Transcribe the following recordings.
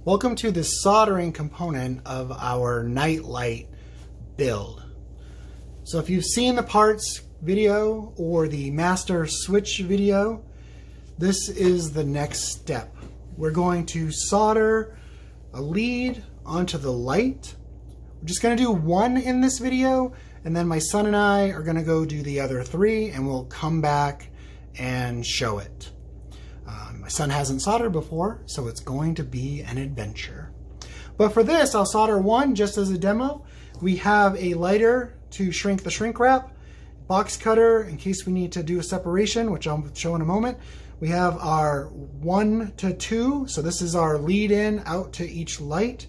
Welcome to the soldering component of our night light build. So if you've seen the parts video or the master switch video, this is the next step. We're going to solder a lead onto the light. We're just going to do one in this video, and then my son and I are going to go do the other three, and we'll come back and show it. My son hasn't soldered before, so it's going to be an adventure. But for this, I'll solder one just as a demo. We have a lighter to shrink the shrink wrap, box cutter in case we need to do a separation, which I'll show in a moment. We have our 1 to 2, so this is our lead in out to each light.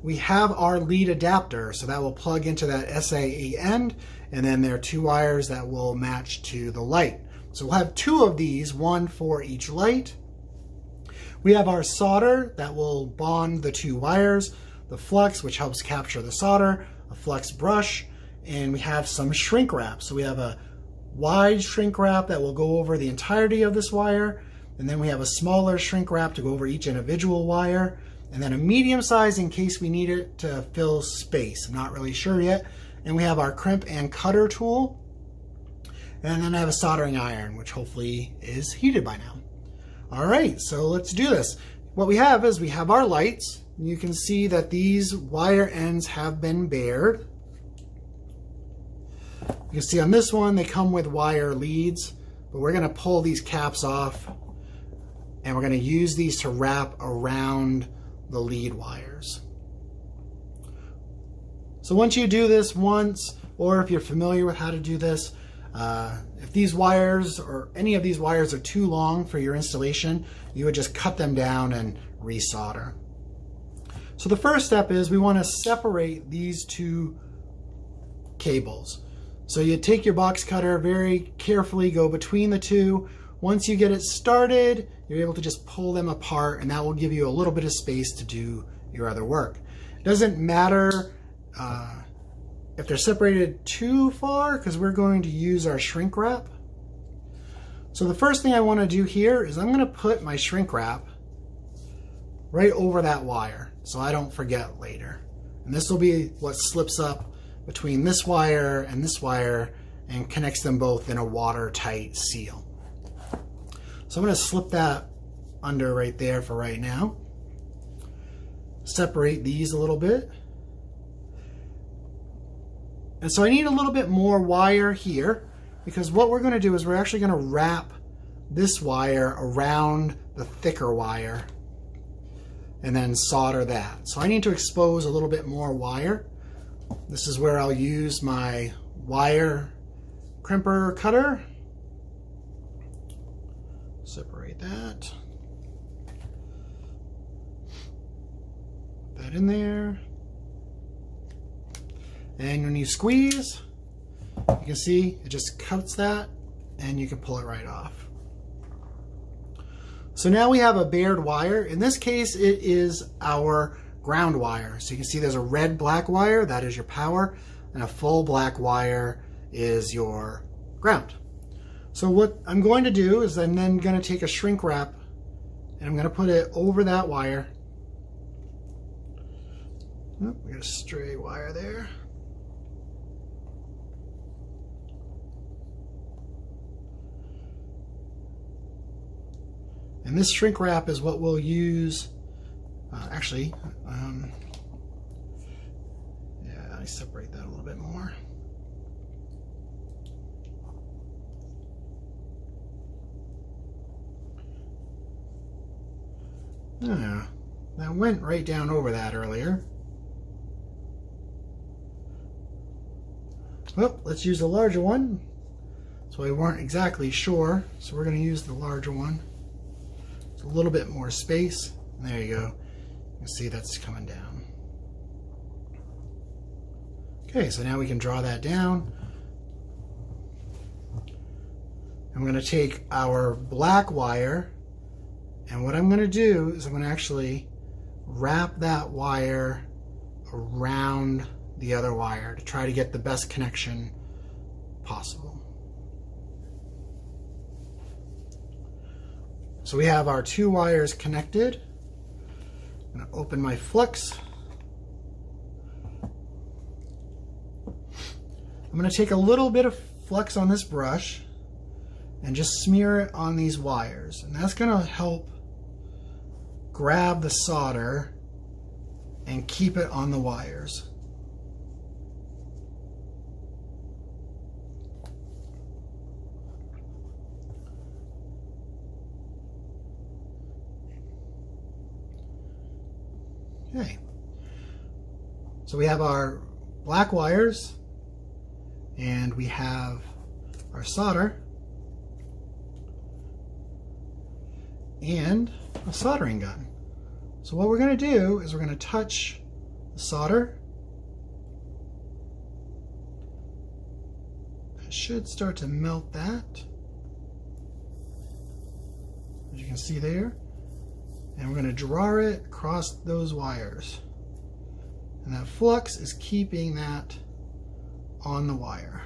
We have our lead adapter, so that will plug into that SAE end, and then there are 2 wires that will match to the light. So we'll have 2 of these, one for each light. We have our solder that will bond the 2 wires, the flux, which helps capture the solder, a flux brush, and we have some shrink wrap. So we have a wide shrink wrap that will go over the entirety of this wire, and then we have a smaller shrink wrap to go over each individual wire, and then a medium size in case we need it to fill space. I'm not really sure yet. And we have our crimp and cutter tool, and then I have a soldering iron, which hopefully is heated by now. All right, so let's do this. What we have is we have our lights. You can see that these wire ends have been bared. You can see on this one, they come with wire leads, but we're gonna pull these caps off, and we're gonna use these to wrap around the lead wires. So once you do this once, or if you're familiar with how to do this, if these wires or any of these wires are too long for your installation, you would just cut them down and resolder. So the first step is we want to separate these 2 cables. So you take your box cutter, very carefully go between the 2. Once you get it started, you're able to just pull them apart, and that will give you a little bit of space to do your other work. It doesn't matter if they're separated too far, because we're going to use our shrink wrap. So the first thing I want to do here is I'm going to put my shrink wrap right over that wire so I don't forget later. And this will be what slips up between this wire and connects them both in a watertight seal. So I'm going to slip that under right there for right now. Separate these a little bit. And so I need a little bit more wire here, because what we're going to do is we're actually going to wrap this wire around the thicker wire and then solder that. So I need to expose a little bit more wire. This is where I'll use my wire crimper cutter. Separate that. Put that in there. And when you squeeze, you can see it just cuts that, and you can pull it right off. So now we have a bared wire. In this case, it is our ground wire. So you can see there's a red black wire, that is your power, and a full black wire is your ground. So what I'm going to do is I'm then going to take a shrink wrap, and I'm going to put it over that wire. Oh, we got a stray wire there. And this shrink wrap is what we'll use, yeah, I separate that a little bit more. Yeah, that went right down over that earlier. Well, let's use the larger one. So we weren't exactly sure, so we're going to use the larger one. A little bit more space. There you go. You can see that's coming down. Okay, so now we can draw that down. I'm going to take our black wire, and what I'm going to do is I'm going to actually wrap that wire around the other wire to try to get the best connection possible. So we have our 2 wires connected. I'm going to open my flux. I'm going to take a little bit of flux on this brush and just smear it on these wires. And that's going to help grab the solder and keep it on the wires. Okay, so we have our black wires and we have our solder and a soldering gun. So what we're going to do is we're going to touch the solder. It should start to melt that, as you can see there. And we're going to draw it across those wires. And that flux is keeping that on the wire.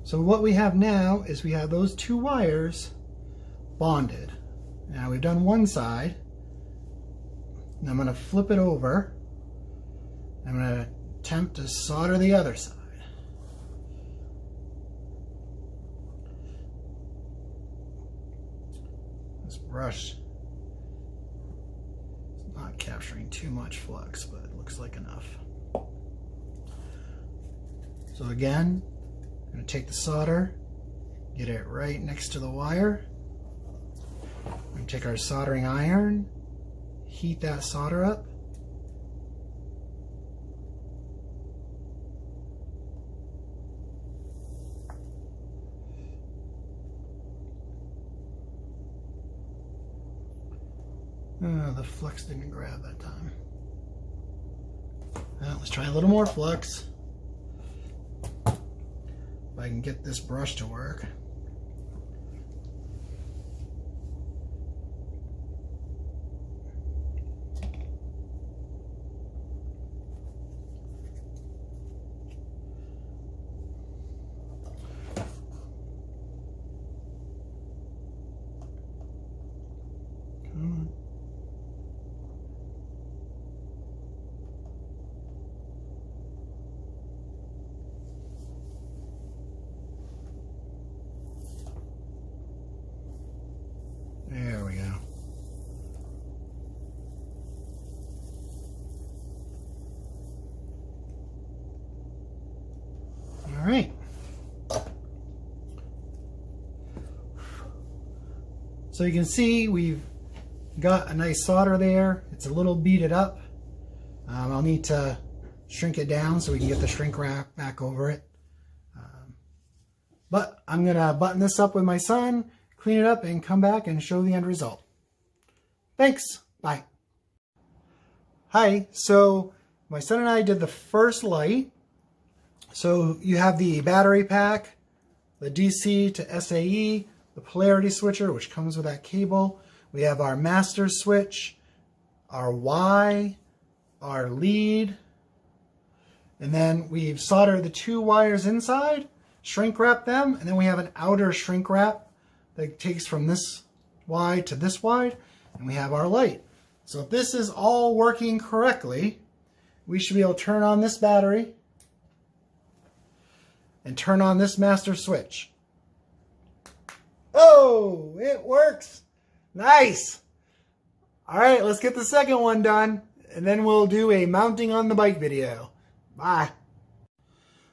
So what we have now is we have those two wires bonded. Now we've done one side. Now I'm going to flip it over. I'm going to attempt to solder the other side. This brush is not capturing too much flux, but it looks like enough. So again, I'm going to take the solder, get it right next to the wire. We're going to take our soldering iron, heat that solder up. Oh, the flux didn't grab that time. Well, let's try a little more flux. If I can get this brush to work. There we go. All right. So you can see we've got a nice solder there. It's a little beaded up. I'll need to shrink it down so we can get the shrink wrap back over it. But I'm going to button this up with my son, clean it up, and come back and show the end result. Thanks. Bye. Hi. So my son and I did the first light. So you have the battery pack, the DC to SAE, the polarity switcher, which comes with that cable. We have our master switch, our Y, our lead, and then we've soldered the two wires inside, shrink wrap them, and then we have an outer shrink wrap that takes from this wide to this wide, and we have our light. So if this is all working correctly, we should be able to turn on this battery and turn on this master switch. Oh, it works. Nice. All right, let's get the second one done, and then we'll do a mounting on the bike video. Bye.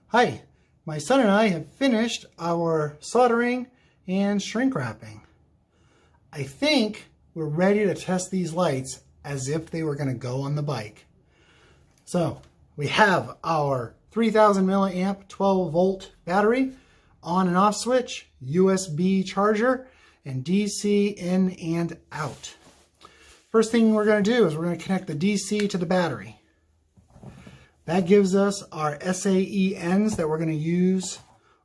Hi, my son and I have finished our soldering and shrink wrapping. I think we're ready to test these lights as if they were going to go on the bike. So we have our 3000 milliamp 12 volt battery, on and off switch, USB charger, and DC in and out. First thing we're going to do is we're going to connect the DC to the battery. That gives us our SAE ends that we're going to use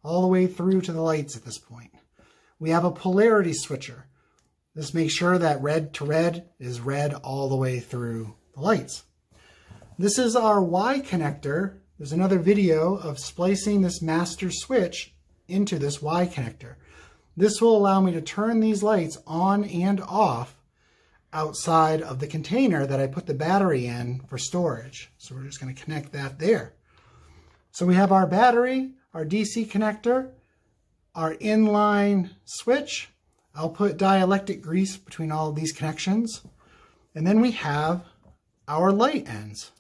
all the way through to the lights at this point. We have a polarity switcher. This makes sure that red to red is red all the way through the lights. This is our Y connector. There's another video of splicing this master switch into this Y connector. This will allow me to turn these lights on and off outside of the container that I put the battery in for storage. So we're just going to connect that there. So we have our battery, our DC connector, our inline switch. I'll put dielectric grease between all of these connections. And then we have our light ends.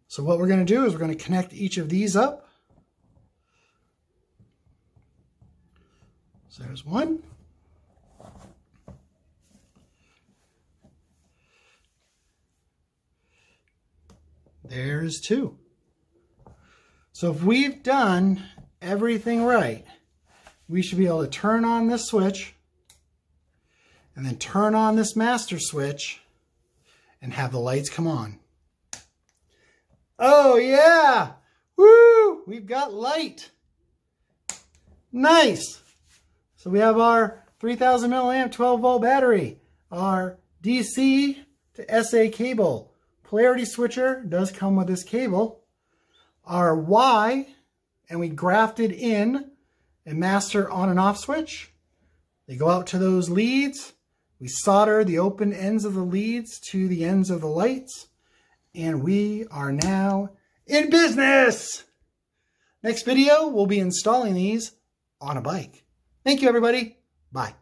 So what we're going to do is we're going to connect each of these up. So there's one. There's two. So if we've done everything right, we should be able to turn on this switch and then turn on this master switch and have the lights come on. Oh yeah! Woo! We've got light. Nice! So we have our 3000 milliamp 12 volt battery, our DC to SA cable. Polarity switcher does come with this cable. Our Y, and we grafted in a master on and off switch. They go out to those leads. We solder the open ends of the leads to the ends of the lights. And we are now in business. Next video, we'll be installing these on a bike. Thank you, everybody. Bye.